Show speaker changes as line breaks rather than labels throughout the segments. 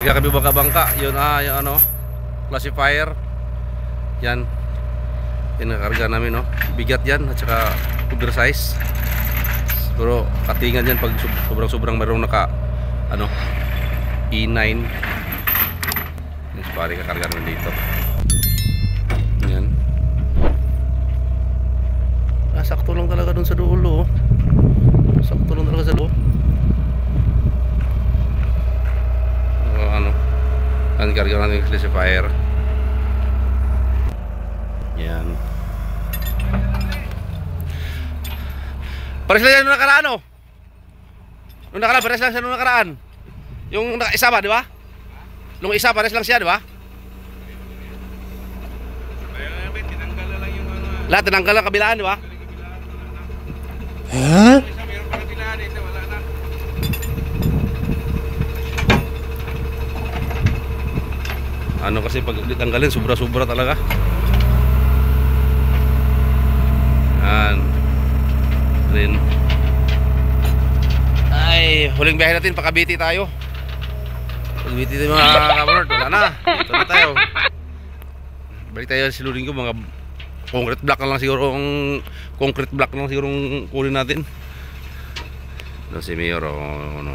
Kaya kami bangka-bangka. Yun yung ano, classifier. Yan. Yan ang karga namin, no. Bigat yan at saka oversize. Pero katingan yan pag sobrang mayroong naka ano, E9. Yung pare kakarga namin dito. Yan. Sakto lang talaga dun sa dulo. Sakto lang talaga sa dulo. Ano, ang karga natin yung classifier. Yan. Pares lang yan nung nakaraan, oh. Nung nakaraan, pares lang siya nung nakaraan. Yung isa ba, di ba? Nung isa, pares lang siya, di ba?
Tinanggal na lang yung ano.
Lahat, tinanggal lang kabilaan, di ba?
Huh? Meron pa kabilaan, ito wala na.
Ano kasi pag tanggalin, sobra-sobra talaga. Yan. Rin. Ay, huling biyahe natin, Pakabiti tayo. Pakabiti tayo mga kamunod, wala na. Ito na tayo. Balik tayo sa Lulinggo, mga concrete block na lang siguro, concrete block na lang siguro kunin natin. Doon si Mayor, ano.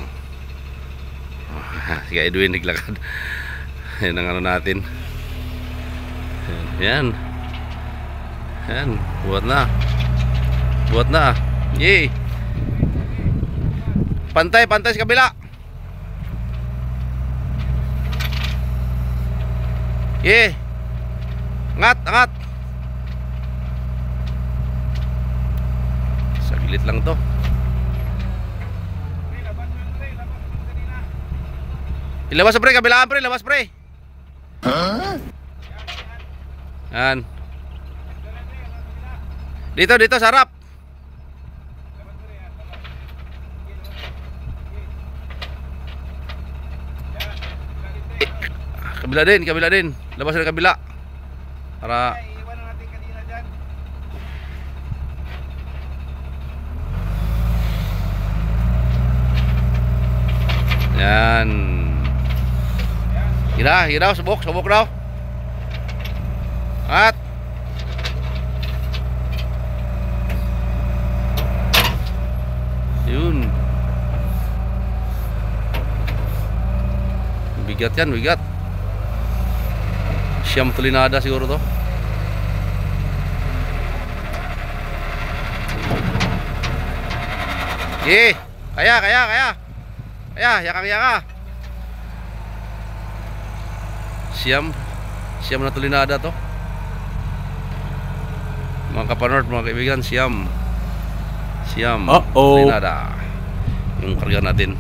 Si Edwin naglakad. Yan ang ano natin. Yan. Yan, buat na. Buat na. Yay. Pantay sa kabila. Yay. Angat. Saglit lang to. Ilabas pre, kabilaan pre, labas pre. Huh? Yan. Dito sa harap. Kabila din. Labas na kabila. Para
Iiwanan natin kanina dyan.
yan. Hira, subok daw. At yun. Bigat yan, bigat. Siyam tulinada siguro to. Kaya. Yaka. Siyam na tulinada to. Mga kapanort, mga kaibigan, siyam tulinada yung karga natin.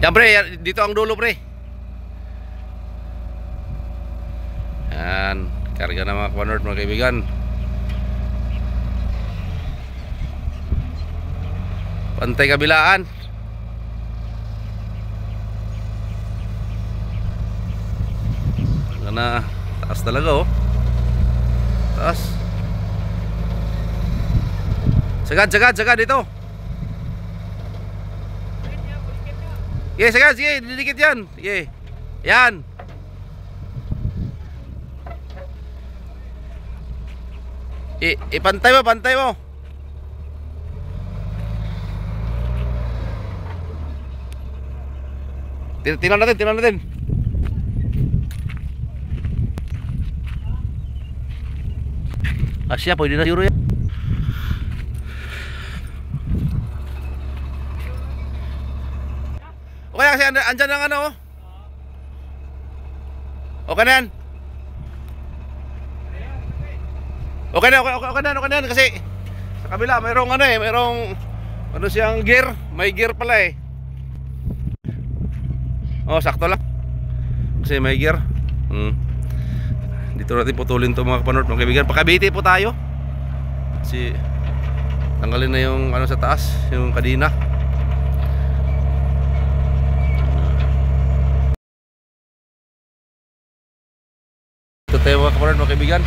Yan pre, dito ang dulo pre. Yan, karga na mga kapanort, mga kaibigan. Pantay kabilaan. Na taas talaga, oh. Taas. Sagad dito. Sagad, sige, didikit yan. Sige. Yan. Pantay mo. Tingnan natin. Asya, pwede na siguro yan. Okay kasi andyan ang ano, oh. Okay na yan. Okay na kasi sa kabila mayroong ano siyang gear, may gear pala eh. Oh, sakto lang. Kasi may gear. Dito natin putulin to mga kapanort, mga kaibigan. Pakabiti po tayo. Kasi tanggalin na yung ano sa taas, yung kadina. Ito tayo mga kapanort, mga kaibigan.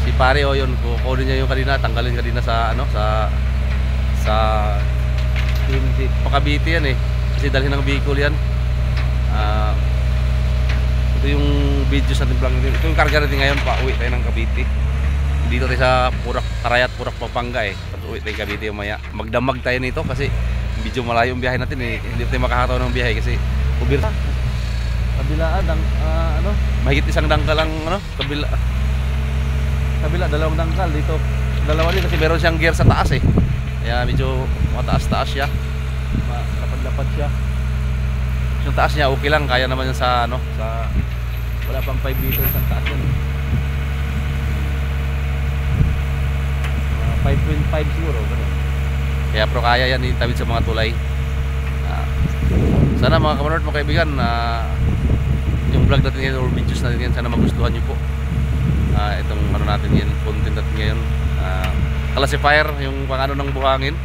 Si pare, oh, yun, kukunin niya yung kadina, tanggalin kadina sa ano, sa si Pakabiti yan eh. Kasi dalhin ng Bicol yan. Ito yung videos natin vlog natin. Ito yung karga natin ngayon, pauwi tayo ng Cavite. Dito tayo sa Purak, Karayat, Purak, Pampanga eh. Tapos uwi tayo Cavite yung maya. Magdamag tayo nito kasi medyo malayo yung biyahe natin eh. Hindi tayo makakataon ng biyahe kasi ubir. Kabilaan, ano, mahigit isang dangkal lang, ano, kabila, dalawang dangkal dito. Dalawa din kasi meron siyang gear sa taas eh. Kaya medyo mataas-taas siya. Lapad-lapad siya. Yung taas niya okay lang, kaya naman yan sa ano, sa wala pang 5 meters ang taas yan. 5.5 siguro ganun. Kaya pero kaya yan itawid sa mga tulay. Sana mga kamanort, mga kaibigan, yung vlog natin ngayon or videos natin ngayon, sana magustuhan nyo po. Itong ano natin ngayon, content natin ngayon, classifier, yung pang ano ng buhangin,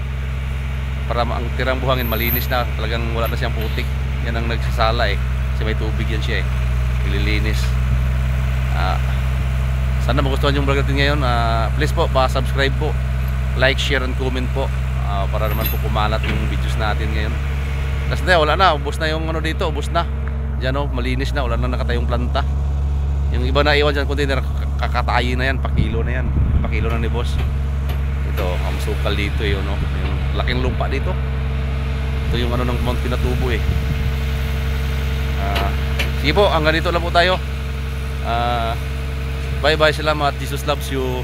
para ang tirang buhangin malinis na, talagang wala na siyang putik. Yan ang nagsasala eh, kasi may tubig yan siya eh, ililinis. Sana magustuhan yung vlog natin ngayon. Please po, pa-subscribe po, like, share, and comment po, para naman po kumalat yung videos natin ngayon. Kasi wala na, ubos na yung ano dito, ubos na. Diyan o, malinis na, wala na nakatayong planta. Yung iba na iwan dyan, container, kakatayin na yan, pakilo na yan. Pakilo na ni boss. Ito, sukal dito yun, no? Yung laking lupa dito. Ito yung ano ng Mount Pinatubo eh. Sige po, hanggang dito lang po tayo. Bye bye, salamat. Jesus loves you.